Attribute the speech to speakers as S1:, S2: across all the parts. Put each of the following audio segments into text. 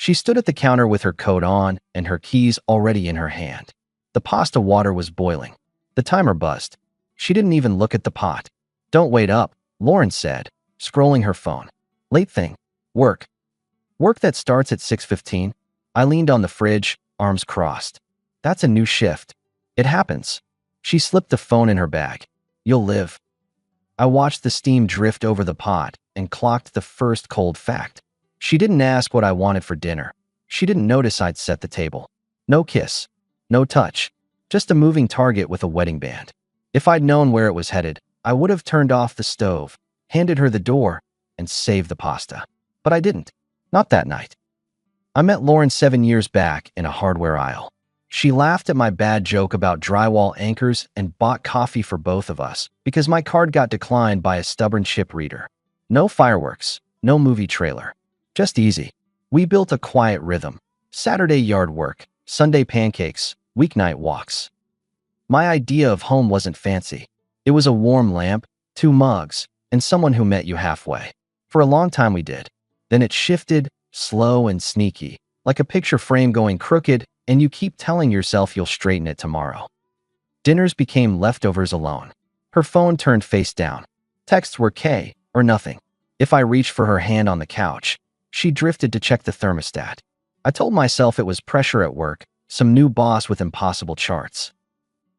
S1: She stood at the counter with her coat on and her keys already in her hand. The pasta water was boiling. The timer buzzed. She didn't even look at the pot. "Don't wait up," Lauren said, scrolling her phone. "Late thing. Work. Work that starts at 6:15. I leaned on the fridge, arms crossed. "That's a new shift. It happens." She slipped the phone in her bag. "You'll live." I watched the steam drift over the pot and clocked the first cold fact. She didn't ask what I wanted for dinner. She didn't notice I'd set the table. No kiss. No touch. Just a moving target with a wedding band. If I'd known where it was headed, I would have turned off the stove, handed her the door, and saved the pasta. But I didn't. Not that night. I met Lauren 7 years back in a hardware aisle. She laughed at my bad joke about drywall anchors and bought coffee for both of us because my card got declined by a stubborn chip reader. No fireworks, no movie trailer. Just easy. We built a quiet rhythm. Saturday yard work, Sunday pancakes, weeknight walks. My idea of home wasn't fancy. It was a warm lamp, 2 mugs, and someone who met you halfway. For a long time we did. Then it shifted, slow and sneaky, like a picture frame going crooked, and you keep telling yourself you'll straighten it tomorrow. Dinners became leftovers alone. Her phone turned face down. Texts were K or nothing. If I reached for her hand on the couch, she drifted to check the thermostat. I told myself it was pressure at work, some new boss with impossible charts.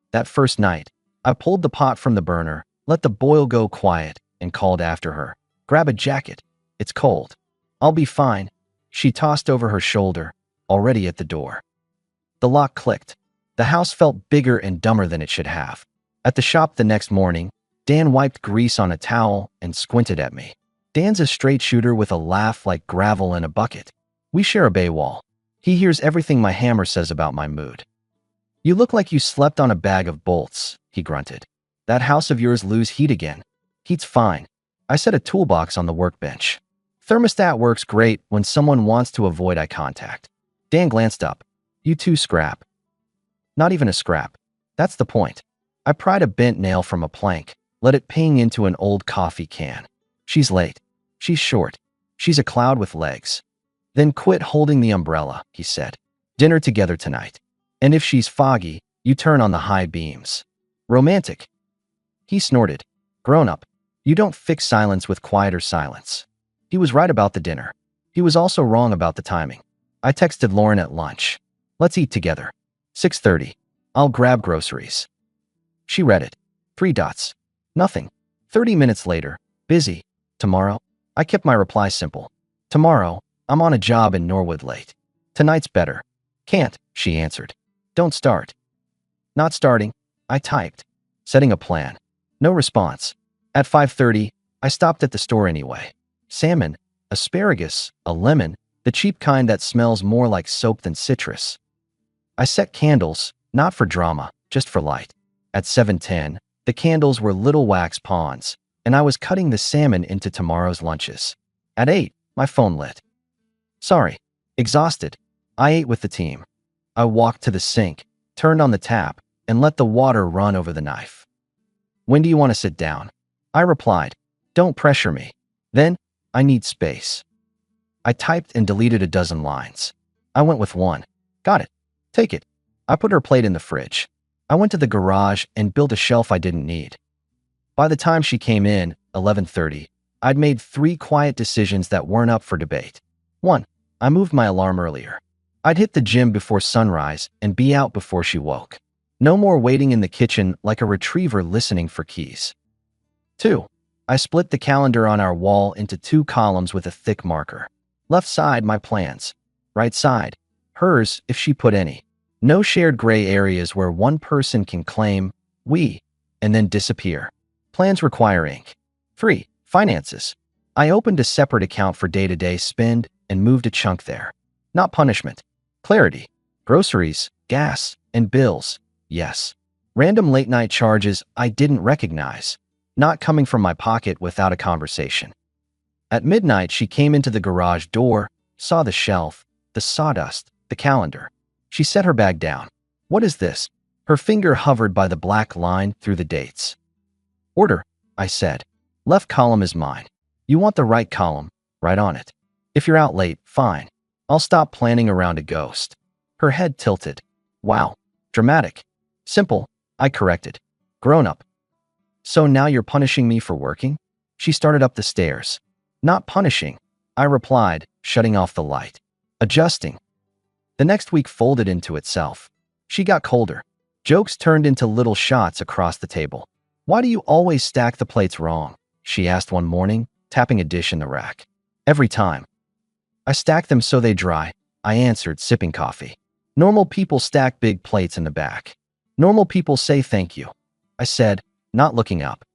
S1: That first night, I pulled the pot from the burner, let the boil go quiet, and called after her. "Grab a jacket. It's cold." "I'll be fine." She tossed over her shoulder, already at the door. The lock clicked. The house felt bigger and dumber than it should have. At the shop the next morning, Dan wiped grease on a towel and squinted at me. Dan's a straight shooter with a laugh like gravel in a bucket. We share a bay wall. He hears everything my hammer says about my mood. "You look like you slept on a bag of bolts," he grunted. "That house of yours lose heat again." "Heat's fine." I set a toolbox on the workbench. Thermostat works great when someone wants to avoid eye contact. Dan glanced up. "You two scrap." Not even a scrap. That's the point. I pried a bent nail from a plank, let it ping into an old coffee can. "She's late. She's short. She's a cloud with legs." "Then quit holding the umbrella," he said. "Dinner together tonight. And if she's foggy, you turn on the high beams." "Romantic." He snorted. "Grown up. You don't fix silence with quieter silence." He was right about the dinner. He was also wrong about the timing. I texted Lauren at lunch. "Let's eat together. 6:30. I'll grab groceries." She read it. 3 dots. Nothing. 30 minutes later. "Busy. Tomorrow?" I kept my reply simple. "Tomorrow, I'm on a job in Norwood late. Tonight's better." "Can't," she answered. "Don't start." "Not starting." I typed. Setting a plan. No response. At 5:30, I stopped at the store anyway. Salmon, asparagus, a lemon, the cheap kind that smells more like soap than citrus. I set candles, not for drama, just for light. At 7:10, the candles were little wax pawns, and I was cutting the salmon into tomorrow's lunches. At 8, my phone lit. "Sorry." Exhausted. I ate with the team. I walked to the sink, turned on the tap, and let the water run over the knife. "When do you want to sit down?" I replied. "Don't pressure me." Then, "I need space." I typed and deleted a dozen lines. I went with one. "Got it. Take it." I put her plate in the fridge. I went to the garage and built a shelf I didn't need. By the time she came in, 11:30, I'd made 3 quiet decisions that weren't up for debate. 1. I moved my alarm earlier. I'd hit the gym before sunrise and be out before she woke. No more waiting in the kitchen like a retriever listening for keys. 2. I split the calendar on our wall into 2 columns with a thick marker. Left side, my plans. Right side, hers if she put any. No shared gray areas where one person can claim, "we," and then disappear. Plans require ink. 3. Finances. I opened a separate account for day-to-day spend and moved a chunk there. Not punishment. Clarity. Groceries, gas, and bills. Yes. Random late-night charges I didn't recognize. Not coming from my pocket without a conversation. At midnight, she came into the garage door, saw the shelf, the sawdust, the calendar. She set her bag down. "What is this?" Her finger hovered by the black line through the dates. "Order," I said. "Left column is mine. You want the right column, right on it. If you're out late, fine." I'll stop planning around a ghost. Her head tilted. Wow. Dramatic. Simple, I corrected. Grown up. So now you're punishing me for working? She started up the stairs. Not punishing, I replied, shutting off the light. Adjusting. The next week folded into itself. She got colder. Jokes turned into little shots across the table. Why do you always stack the plates wrong? She asked one morning, tapping a dish in the rack. Every time. I stack them so they dry, I answered, sipping coffee. Normal people stack big plates in the back. Normal people say thank you, I said, not looking up.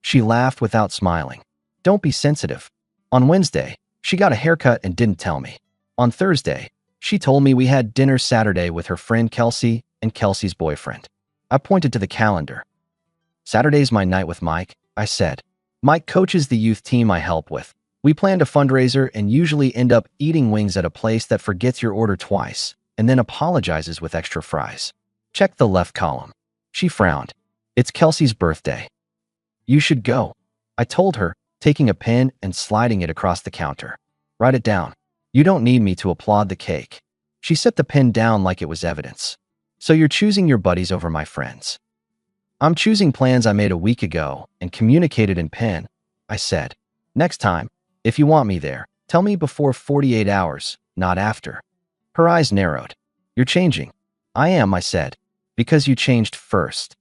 S1: She laughed without smiling. Don't be sensitive. On Wednesday, she got a haircut and didn't tell me. On Thursday, she told me we had dinner Saturday with her friend Kelsey and Kelsey's boyfriend. I pointed to the calendar. Saturday's my night with Mike, I said. Mike coaches the youth team I help with. We planned a fundraiser and usually end up eating wings at a place that forgets your order twice and then apologizes with extra fries. Check the left column. She frowned. It's Kelsey's birthday. You should go, I told her, taking a pen and sliding it across the counter. Write it down. You don't need me to applaud the cake. She set the pen down like it was evidence. So you're choosing your buddies over my friends. I'm choosing plans I made a week ago and communicated in pen, I said. Next time, if you want me there, tell me before 48 hours, not after. Her eyes narrowed. You're changing. I am, I said, because you changed first.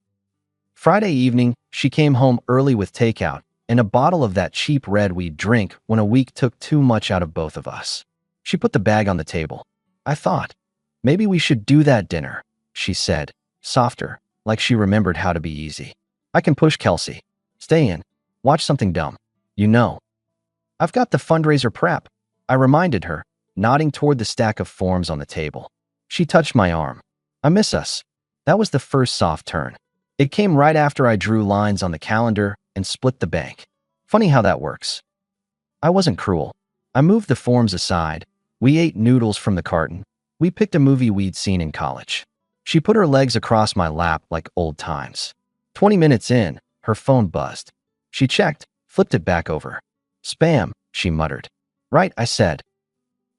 S1: Friday evening, she came home early with takeout and a bottle of that cheap red we'd drink when a week took too much out of both of us. She put the bag on the table. I thought, maybe we should do that dinner, she said, softer, like she remembered how to be easy. I can push Kelsey. Stay in. Watch something dumb. You know. I've got the fundraiser prep, I reminded her, nodding toward the stack of forms on the table. She touched my arm. I miss us. That was the first soft turn. It came right after I drew lines on the calendar and split the bank. Funny how that works. I wasn't cruel. I moved the forms aside. We ate noodles from the carton. We picked a movie we'd seen in college. She put her legs across my lap like old times. 20 minutes in, her phone buzzed. She checked, flipped it back over. Spam, she muttered. Right, I said.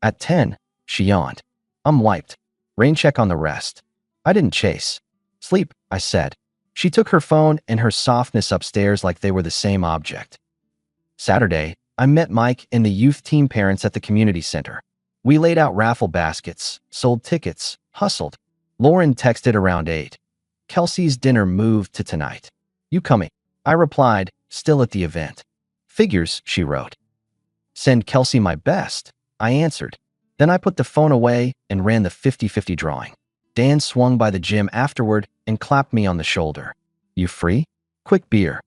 S1: At 10, she yawned. I'm wiped. Rain check on the rest. I didn't chase. Sleep, I said. She took her phone and her softness upstairs like they were the same object. Saturday, I met Mike and the youth team parents at the community center. We laid out raffle baskets, sold tickets, hustled. Lauren texted around 8. Kelsey's dinner moved to tonight. You coming? I replied, still at the event. Figures, she wrote. Send Kelsey my best, I answered. Then I put the phone away and ran the 50-50 drawing. Dan swung by the gym afterward and clapped me on the shoulder. You free? Quick beer.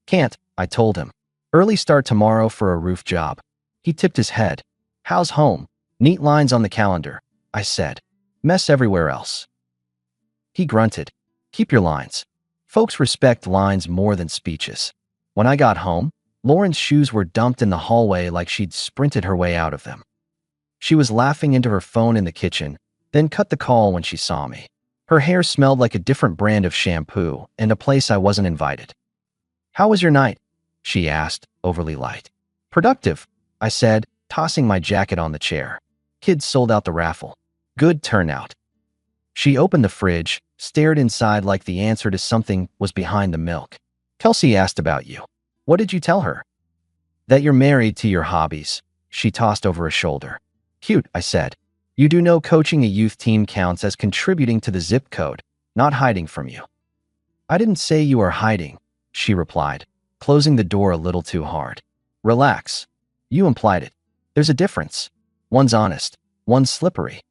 S1: Can't, I told him. Early start tomorrow for a roof job. He tipped his head. How's home? Neat lines on the calendar, I said. Mess everywhere else. He grunted. Keep your lines. Folks respect lines more than speeches. When I got home, Lauren's shoes were dumped in the hallway like she'd sprinted her way out of them. She was laughing into her phone in the kitchen, then cut the call when she saw me. Her hair smelled like a different brand of shampoo and a place I wasn't invited. How was your night? She asked, overly light. Productive, I said, tossing my jacket on the chair. Kids sold out the raffle. Good turnout. She opened the fridge, stared inside like the answer to something was behind the milk. Kelsey asked about you. What did you tell her? That you're married to your hobbies, she tossed over a shoulder. Cute, I said. You do know coaching a youth team counts as contributing to the zip code, not hiding from you. I didn't say you are hiding, she replied, closing the door a little too hard. Relax. You implied it. There's a difference. One's honest, one's slippery.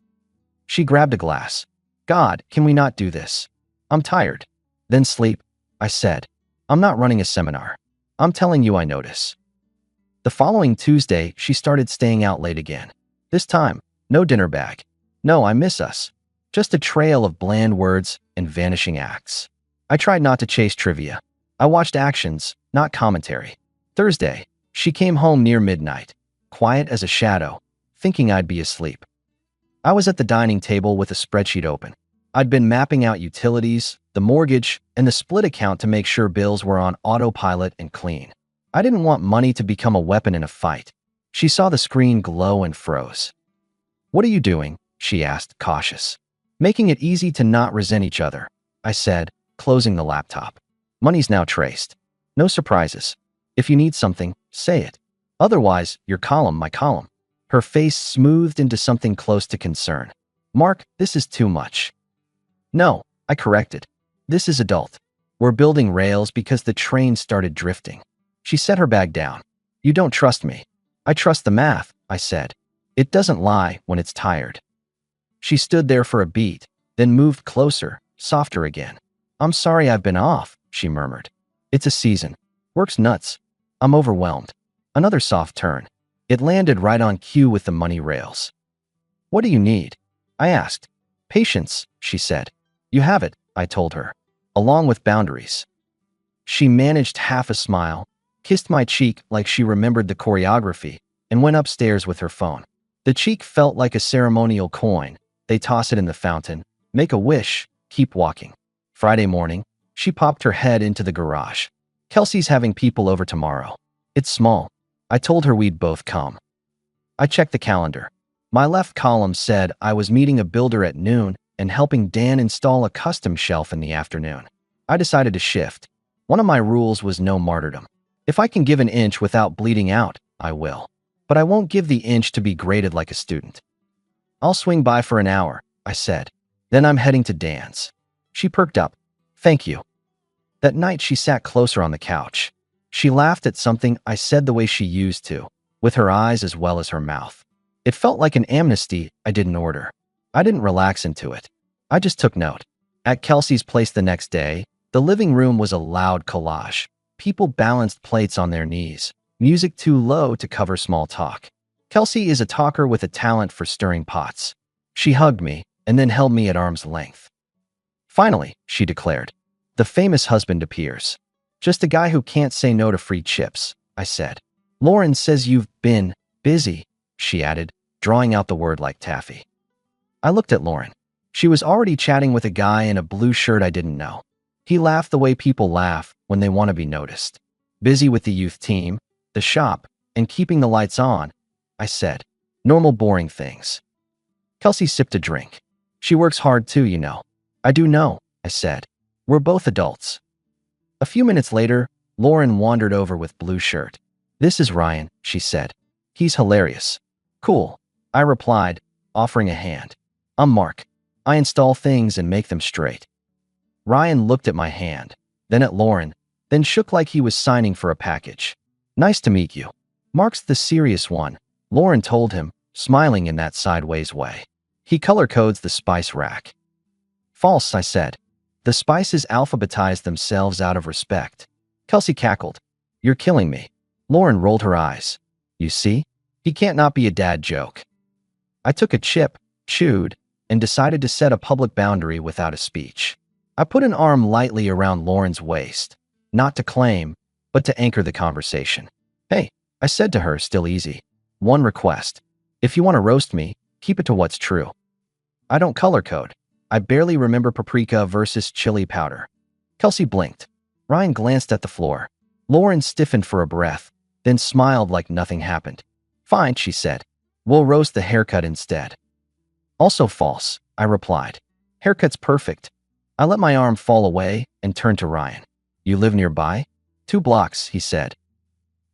S1: She grabbed a glass. God, can we not do this? I'm tired. Then sleep, I said. I'm not running a seminar. I'm telling you I notice. The following Tuesday, she started staying out late again. This time, no dinner bag. No, I miss us. Just a trail of bland words and vanishing acts. I tried not to chase trivia. I watched actions, not commentary. Thursday, she came home near midnight, quiet as a shadow, thinking I'd be asleep. I was at the dining table with a spreadsheet open. I'd been mapping out utilities, the mortgage, and the split account to make sure bills were on autopilot and clean. I didn't want money to become a weapon in a fight. She saw the screen glow and froze. What are you doing? She asked, cautious. Making it easy to not resent each other, I said, closing the laptop. Money's now traced. No surprises. If you need something, say it. Otherwise, your column, my column. Her face smoothed into something close to concern. Mark, this is too much. No, I corrected. This is adult. We're building rails because the train started drifting. She set her bag down. You don't trust me. I trust the math, I said. It doesn't lie when it's tired. She stood there for a beat, then moved closer, softer again. I'm sorry I've been off, she murmured. It's a season. Work's nuts. I'm overwhelmed. Another soft turn. It landed right on cue with the money rails. What do you need? I asked. Patience, she said. You have it, I told her, along with boundaries. She managed half a smile, kissed my cheek like she remembered the choreography, and went upstairs with her phone. The cheek felt like a ceremonial coin. They toss it in the fountain, make a wish, keep walking. Friday morning, she popped her head into the garage. Kelsey's having people over tomorrow. It's small. I told her we'd both come. I checked the calendar. My left column said I was meeting a builder at noon and helping Dan install a custom shelf in the afternoon. I decided to shift. One of my rules was no martyrdom. If I can give an inch without bleeding out, I will. But I won't give the inch to be graded like a student. I'll swing by for an hour, I said. Then I'm heading to Dan's. She perked up. Thank you. That night she sat closer on the couch. She laughed at something I said the way she used to, with her eyes as well as her mouth. It felt like an amnesty I didn't order. I didn't relax into it. I just took note. At Kelsey's place the next day, the living room was a loud collage. People balanced plates on their knees, music too low to cover small talk. Kelsey is a talker with a talent for stirring pots. She hugged me and then held me at arm's length. Finally, she declared, the famous husband appears. Just a guy who can't say no to free chips, I said. Lauren says you've been busy, she added, drawing out the word like taffy. I looked at Lauren. She was already chatting with a guy in a blue shirt I didn't know. He laughed the way people laugh when they want to be noticed. Busy with the youth team, the shop, and keeping the lights on, I said. Normal boring things. Kelsey sipped a drink. She works hard too, you know. I do know, I said. We're both adults. A few minutes later, Lauren wandered over with blue shirt. This is Ryan, she said. He's hilarious. Cool, I replied, offering a hand. I'm Mark. I install things and make them straight. Ryan looked at my hand, then at Lauren, then shook like he was signing for a package. Nice to meet you. Mark's the serious one, Lauren told him, smiling in that sideways way. He color codes the spice rack. False, I said. The spices alphabetized themselves out of respect. Kelsey cackled. You're killing me. Lauren rolled her eyes. You see? He can't not be a dad joke. I took a chip, chewed, and decided to set a public boundary without a speech. I put an arm lightly around Lauren's waist, not to claim, but to anchor the conversation. Hey, I said to her, still easy. One request. If you want to roast me, keep it to what's true. I don't color code. I barely remember paprika versus chili powder. Kelsey blinked. Ryan glanced at the floor. Lauren stiffened for a breath, then smiled like nothing happened. Fine, she said. We'll roast the haircut instead. Also false, I replied. Haircut's perfect. I let my arm fall away and turned to Ryan. You live nearby? 2 blocks, he said.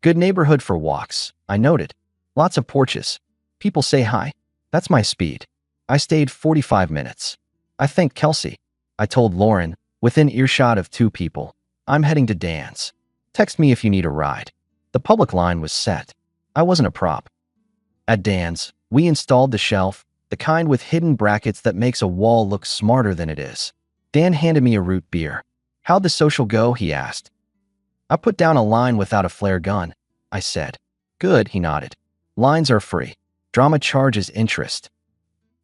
S1: Good neighborhood for walks, I noted. Lots of porches. People say hi. That's my speed. I stayed 45 minutes. I thanked Kelsey. I told Lauren, within earshot of 2 people, I'm heading to Dan's. Text me if you need a ride. The public line was set. I wasn't a prop. At Dan's, we installed the shelf, the kind with hidden brackets that makes a wall look smarter than it is. Dan handed me a root beer. How'd the social go, he asked. I put down a line without a flare gun, I said. Good, he nodded. Lines are free. Drama charges interest.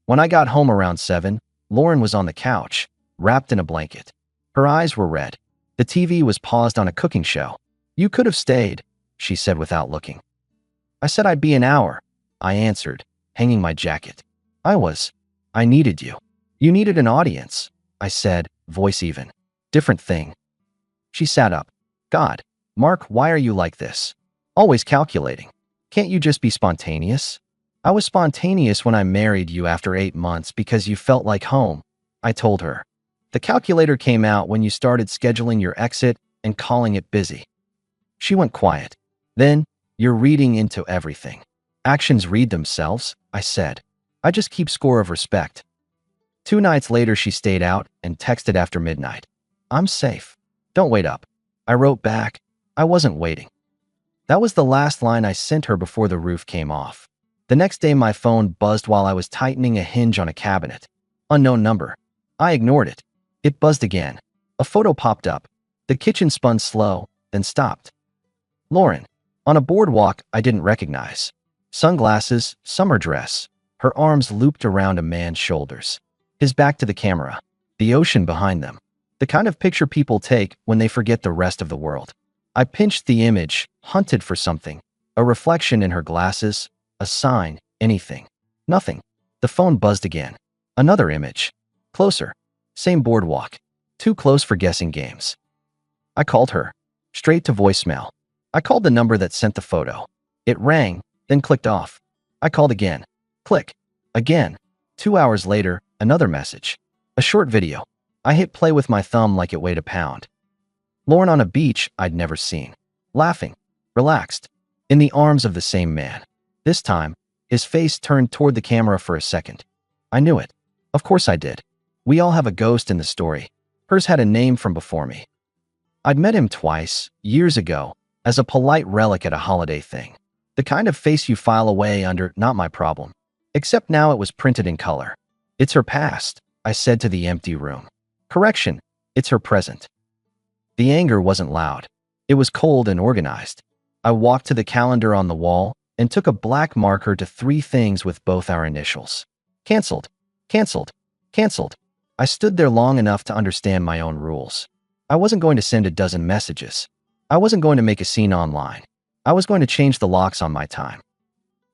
S1: When I got home around 7, Lauren was on the couch, wrapped in a blanket. Her eyes were red. The TV was paused on a cooking show. You could have stayed, she said without looking. I said I'd be an hour, I answered, hanging my jacket. I needed you. You needed an audience, I said, voice even. Different thing. She sat up. God, Mark, why are you like this? Always calculating. Can't you just be spontaneous? I was spontaneous when I married you after 8 months because you felt like home, I told her. The calculator came out when you started scheduling your exit and calling it busy. She went quiet. Then, you're reading into everything. Actions read themselves, I said. I just keep score of respect. 2 nights later, she stayed out and texted after midnight. I'm safe. Don't wait up. I wrote back. I wasn't waiting. That was the last line I sent her before the roof came off. The next day, my phone buzzed while I was tightening a hinge on a cabinet. Unknown number. I ignored it. It buzzed again. A photo popped up. The kitchen spun slow, then stopped. Lauren. On a boardwalk I didn't recognize. Sunglasses, summer dress. Her arms looped around a man's shoulders. His back to the camera. The ocean behind them. The kind of picture people take when they forget the rest of the world. I pinched the image, hunted for something. A reflection in her glasses, a sign, anything. Nothing. The phone buzzed again. Another image. Closer. Same boardwalk. Too close for guessing games. I called her. Straight to voicemail. I called the number that sent the photo. It rang, then clicked off. I called again. Click. Again. 2 hours later, another message. A short video. I hit play with my thumb like it weighed a pound. Lauren on a beach I'd never seen. Laughing. Relaxed. In the arms of the same man. This time, his face turned toward the camera for a second. I knew it. Of course I did. We all have a ghost in the story. Hers had a name from before me. I'd met him twice, years ago, as a polite relic at a holiday thing. The kind of face you file away under, not my problem. Except now it was printed in color. It's her past, I said to the empty room. Correction, it's her present. The anger wasn't loud. It was cold and organized. I walked to the calendar on the wall and took a black marker to 3 things with both our initials. Canceled. Canceled. Canceled. I stood there long enough to understand my own rules. I wasn't going to send a dozen messages. I wasn't going to make a scene online. I was going to change the locks on my time.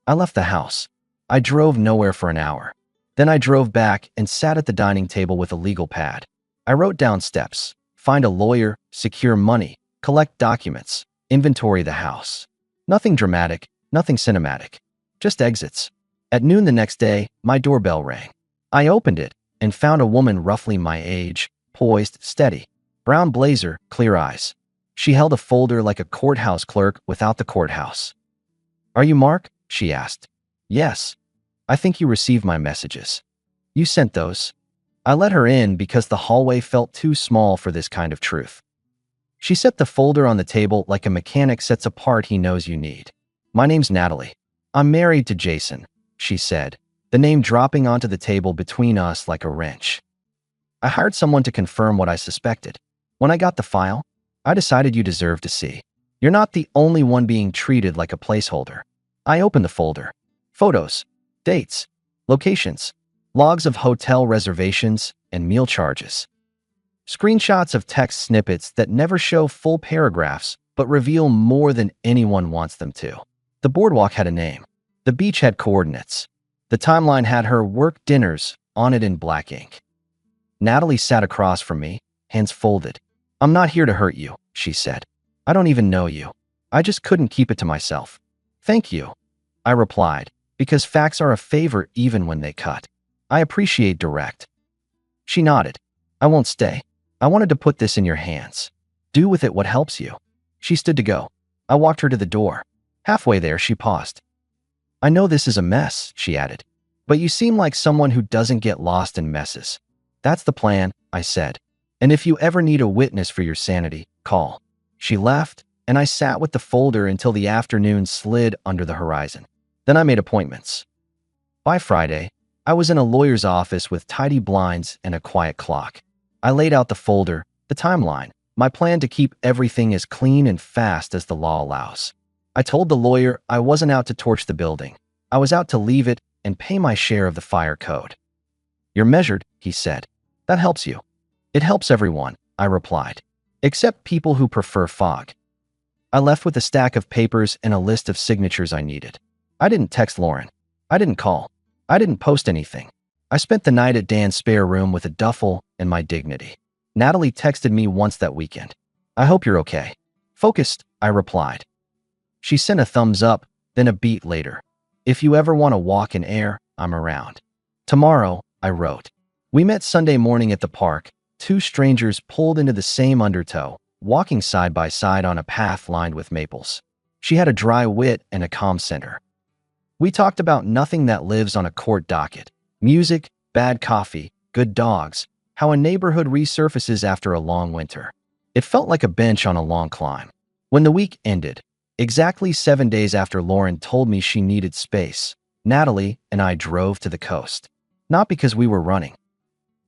S1: I left the house. I drove nowhere for an hour. Then I drove back and sat at the dining table with a legal pad. I wrote down steps. Find a lawyer, secure money, collect documents, inventory the house. Nothing dramatic, nothing cinematic. Just exits. At noon the next day, my doorbell rang. I opened it and found a woman roughly my age, poised, steady. Brown blazer, clear eyes. She held a folder like a courthouse clerk without the courthouse. Are you Mark? She asked. Yes. I think you received my messages. You sent those. I let her in because the hallway felt too small for this kind of truth. She set the folder on the table like a mechanic sets a part he knows you need. My name's Natalie. I'm married to Jason, she said, the name dropping onto the table between us like a wrench. I hired someone to confirm what I suspected. When I got the file, I decided you deserve to see. You're not the only one being treated like a placeholder. I opened the folder. Photos, dates, locations, logs of hotel reservations and meal charges. Screenshots of text snippets that never show full paragraphs but reveal more than anyone wants them to. The boardwalk had a name. The beach had coordinates. The timeline had her work dinners on it in black ink. Natalie sat across from me, hands folded. I'm not here to hurt you, she said. I don't even know you. I just couldn't keep it to myself. Thank you, I replied, because facts are a favor even when they cut. I appreciate direct. She nodded. I won't stay. I wanted to put this in your hands. Do with it what helps you. She stood to go. I walked her to the door. Halfway there, she paused. I know this is a mess, she added, but you seem like someone who doesn't get lost in messes. That's the plan, I said. And if you ever need a witness for your sanity, call. She left, and I sat with the folder until the afternoon slid under the horizon. Then I made appointments. By Friday, I was in a lawyer's office with tidy blinds and a quiet clock. I laid out the folder, the timeline, my plan to keep everything as clean and fast as the law allows. I told the lawyer I wasn't out to torch the building. I was out to leave it and pay my share of the fire code. You're measured, he said. That helps you. It helps everyone, I replied, except people who prefer fog. I left with a stack of papers and a list of signatures I needed. I didn't text Lauren. I didn't call. I didn't post anything. I spent the night at Dan's spare room with a duffel and my dignity. Natalie texted me once that weekend. I hope you're okay. Focused, I replied. She sent a thumbs up, then a beat later. If you ever want to walk in air, I'm around. Tomorrow, I wrote. We met Sunday morning at the park. Two strangers pulled into the same undertow, walking side by side on a path lined with maples. She had a dry wit and a calm center. We talked about nothing that lives on a court docket. Music, bad coffee, good dogs, how a neighborhood resurfaces after a long winter. It felt like a bench on a long climb. When the week ended, exactly 7 days after Lauren told me she needed space, Natalie and I drove to the coast. Not because we were running.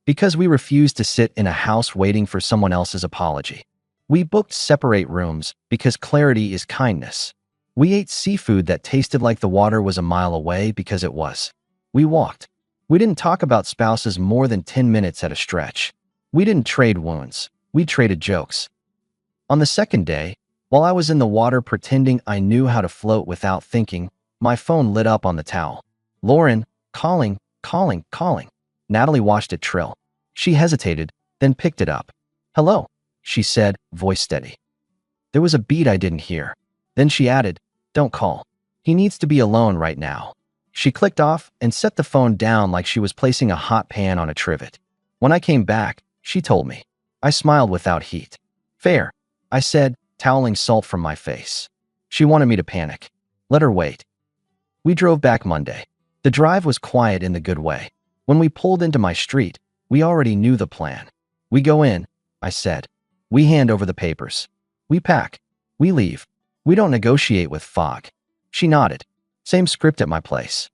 S1: Because we refused to sit in a house waiting for someone else's apology. We booked separate rooms because clarity is kindness. We ate seafood that tasted like the water was a mile away because it was. We walked. We didn't talk about spouses more than 10 minutes at a stretch. We didn't trade wounds. We traded jokes. On the second day, while I was in the water pretending I knew how to float without thinking, my phone lit up on the towel. Lauren, calling, calling, calling. Natalie watched it trill. She hesitated, then picked it up. Hello, she said, voice steady. There was a beat I didn't hear. Then she added, don't call. He needs to be alone right now. She clicked off and set the phone down like she was placing a hot pan on a trivet. When I came back, she told me. I smiled without heat. Fair, I said, toweling salt from my face. She wanted me to panic. Let her wait. We drove back Monday. The drive was quiet in the good way. When we pulled into my street, we already knew the plan. We go in, I said. We hand over the papers. We pack. We leave. We don't negotiate with fog. She nodded. Same script at my place.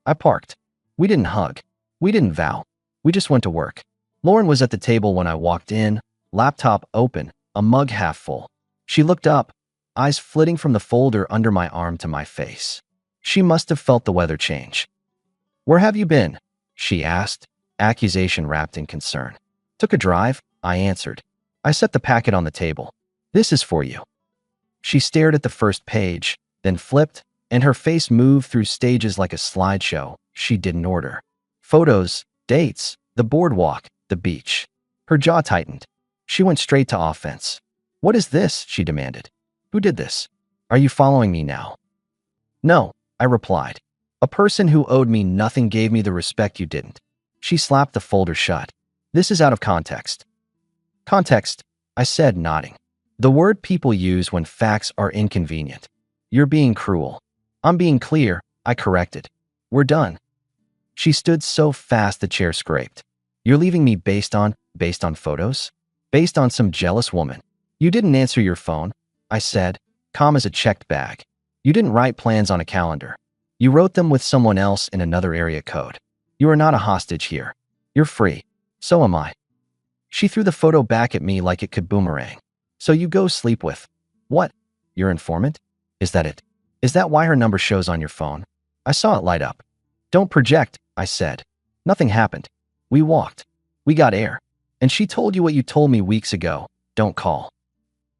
S1: I parked. We didn't hug. We didn't vow. We just went to work. Lauren was at the table when I walked in, laptop open, a mug half full. She looked up, eyes flitting from the folder under my arm to my face. She must have felt the weather change. Where have you been? She asked, accusation wrapped in concern. Took a drive, I answered. I set the packet on the table. This is for you. She stared at the first page, then flipped, and her face moved through stages like a slideshow she didn't order. Photos, dates, the boardwalk, the beach. Her jaw tightened. She went straight to offense. What is this? She demanded. Who did this? Are you following me now? No, I replied. A person who owed me nothing gave me the respect you didn't. She slapped the folder shut. This is out of context. Context, I said, nodding. The word people use when facts are inconvenient. You're being cruel. I'm being clear, I corrected. We're done. She stood so fast the chair scraped. You're leaving me based on photos? Based on some jealous woman. You didn't answer your phone, I said, calm as a checked bag. You didn't write plans on a calendar. You wrote them with someone else in another area code. You are not a hostage here. You're free. So am I. She threw the photo back at me like it could boomerang. So you go sleep with. What? Your informant? Is that it? Is that why her number shows on your phone? I saw it light up. Don't project, I said. Nothing happened. We walked. We got air. And she told you what you told me weeks ago. Don't call.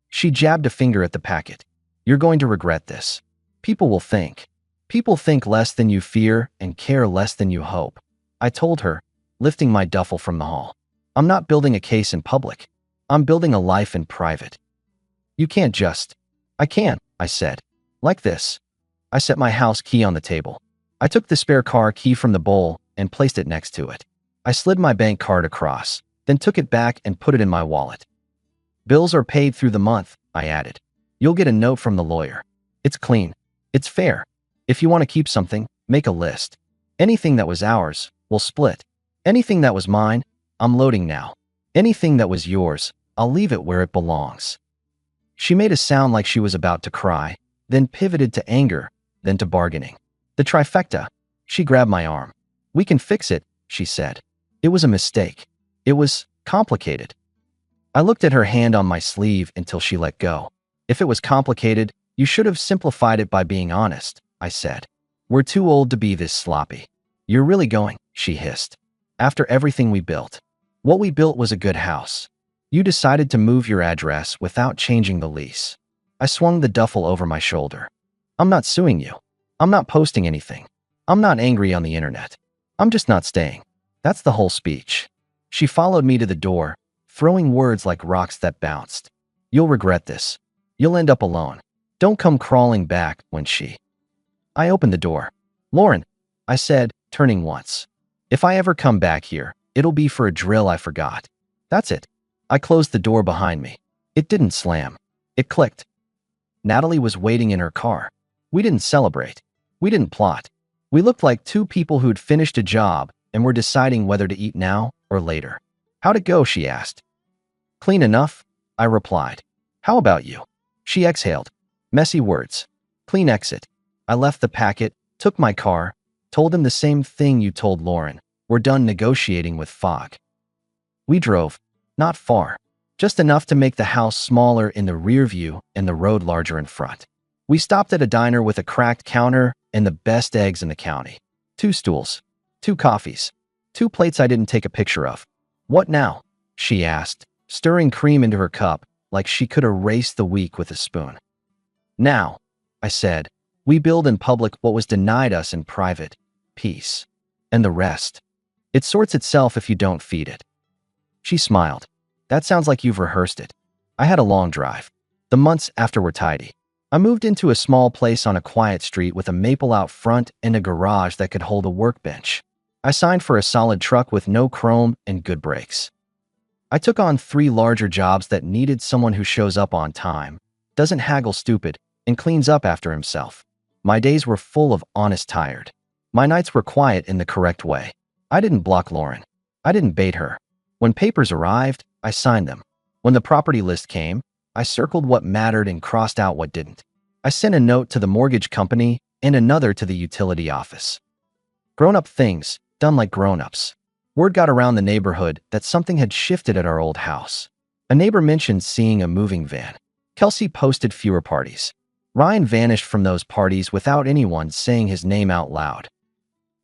S1: She jabbed a finger at the packet. You're going to regret this. People will think. People think less than you fear and care less than you hope. I told her, lifting my duffel from the hall. I'm not building a case in public. I'm building a life in private. You can't just. I can, I said. Like this. I set my house key on the table. I took the spare car key from the bowl and placed it next to it. I slid my bank card across, then took it back and put it in my wallet. Bills are paid through the month, I added. You'll get a note from the lawyer. It's clean. It's fair. If you want to keep something, make a list. Anything that was ours, we'll split. Anything that was mine, I'm loading now. Anything that was yours, I'll leave it where it belongs. She made a sound like she was about to cry, then pivoted to anger, then to bargaining. The trifecta. She grabbed my arm. We can fix it, she said. It was a mistake. It was complicated. I looked at her hand on my sleeve until she let go. If it was complicated, you should have simplified it by being honest, I said. We're too old to be this sloppy. You're really going, she hissed. After everything we built. What we built was a good house. You decided to move your address without changing the lease. I swung the duffel over my shoulder. I'm not suing you. I'm not posting anything. I'm not angry on the internet. I'm just not staying. That's the whole speech. She followed me to the door, throwing words like rocks that bounced. You'll regret this. You'll end up alone. Don't come crawling back when she. I opened the door. Lauren, I said, turning once. If I ever come back here, it'll be for a drill I forgot. That's it. I closed the door behind me. It didn't slam. It clicked. Natalie was waiting in her car. We didn't celebrate. We didn't plot. We looked like two people who'd finished a job and were deciding whether to eat now or later. How'd it go, she asked. Clean enough, I replied. How about you? She exhaled. Messy words. Clean exit. I left the packet, took my car, told him the same thing you told Lauren. We're done negotiating with Fogg. We drove. Not far. Just enough to make the house smaller in the rear view and the road larger in front. We stopped at a diner with a cracked counter and the best eggs in the county. 2 stools. 2 coffees. 2 plates I didn't take a picture of. What now? She asked, stirring cream into her cup like she could erase the week with a spoon. Now, I said, we build in public what was denied us in private. Peace. And the rest. It sorts itself if you don't feed it. She smiled. That sounds like you've rehearsed it. I had a long drive. The months after were tidy. I moved into a small place on a quiet street with a maple out front and a garage that could hold a workbench. I signed for a solid truck with no chrome and good brakes. I took on 3 larger jobs that needed someone who shows up on time, doesn't haggle stupid, and cleans up after himself. My days were full of honest tired. My nights were quiet in the correct way. I didn't block Lauren. I didn't bait her. When papers arrived, I signed them. When the property list came, I circled what mattered and crossed out what didn't. I sent a note to the mortgage company and another to the utility office. Grown-up things, done like grown-ups. Word got around the neighborhood that something had shifted at our old house. A neighbor mentioned seeing a moving van. Kelsey posted fewer parties. Ryan vanished from those parties without anyone saying his name out loud.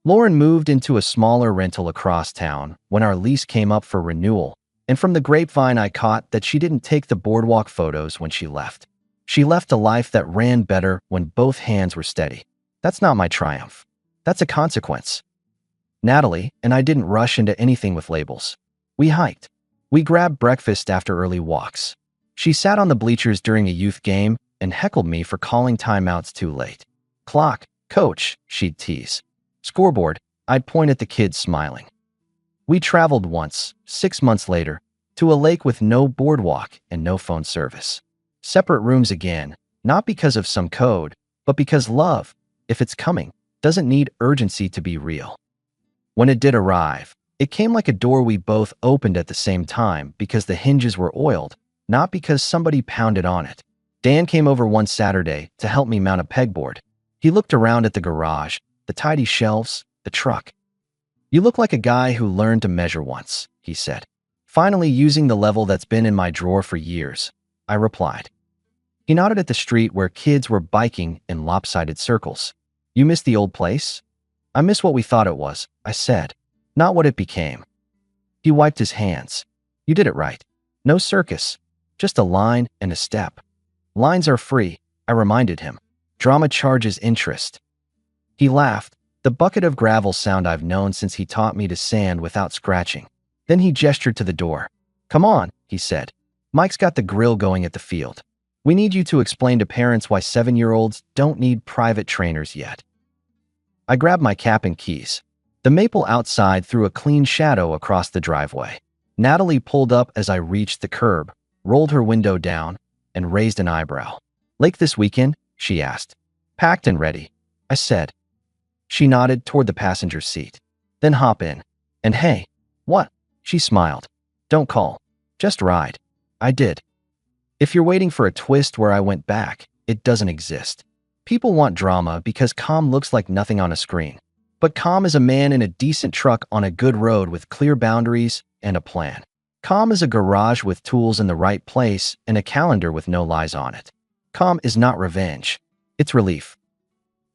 S1: Lauren moved into a smaller rental across town when our lease came up for renewal, and from the grapevine I caught that she didn't take the boardwalk photos when she left. She left a life that ran better when both hands were steady. That's not my triumph. That's a consequence. Natalie and I didn't rush into anything with labels. We hiked. We grabbed breakfast after early walks. She sat on the bleachers during a youth game and heckled me for calling timeouts too late. Clock, coach, she'd tease. Scoreboard, I'd point at the kids smiling. We traveled once, 6 months later, to a lake with no boardwalk and no phone service. Separate rooms again, not because of some code, but because love, if it's coming, doesn't need urgency to be real. When it did arrive, it came like a door we both opened at the same time because the hinges were oiled, not because somebody pounded on it. Dan came over one Saturday to help me mount a pegboard. He looked around at the garage, the tidy shelves, the truck. You look like a guy who learned to measure once, he said. Finally using the level that's been in my drawer for years, I replied. He nodded at the street where kids were biking in lopsided circles. You miss the old place? I miss what we thought it was, I said, not what it became. He wiped his hands. You did it right. No circus, just a line and a step. Lines are free, I reminded him. Drama charges interest. He laughed, the bucket of gravel sound I've known since he taught me to sand without scratching. Then he gestured to the door. Come on, he said. Mike's got the grill going at the field. We need you to explain to parents why 7-year-olds don't need private trainers yet. I grabbed my cap and keys. The maple outside threw a clean shadow across the driveway. Natalie pulled up as I reached the curb, rolled her window down, and raised an eyebrow. Lake this weekend? She asked. Packed and ready, I said. She nodded toward the passenger seat. Then hop in. And hey, what? She smiled. Don't call. Just ride. I did. If you're waiting for a twist where I went back, it doesn't exist. People want drama because calm looks like nothing on a screen. But calm is a man in a decent truck on a good road with clear boundaries and a plan. Calm is a garage with tools in the right place and a calendar with no lies on it. Calm is not revenge. It's relief.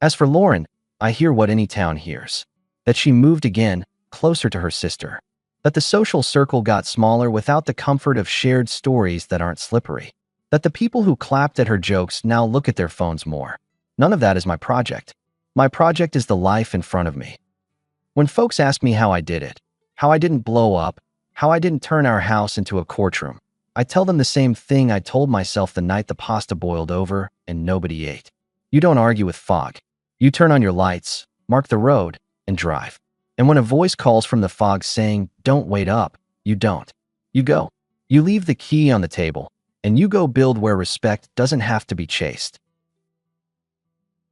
S1: As for Lauren, I hear what any town hears. That she moved again, closer to her sister. That the social circle got smaller without the comfort of shared stories that aren't slippery. That the people who clapped at her jokes now look at their phones more. None of that is my project. My project is the life in front of me. When folks ask me how I did it, how I didn't blow up, how I didn't turn our house into a courtroom, I tell them the same thing I told myself the night the pasta boiled over and nobody ate. You don't argue with Fogg. You turn on your lights, mark the road, and drive. And when a voice calls from the fog saying, "Don't wait up," you don't. You go. You leave the key on the table, and you go build where respect doesn't have to be chased.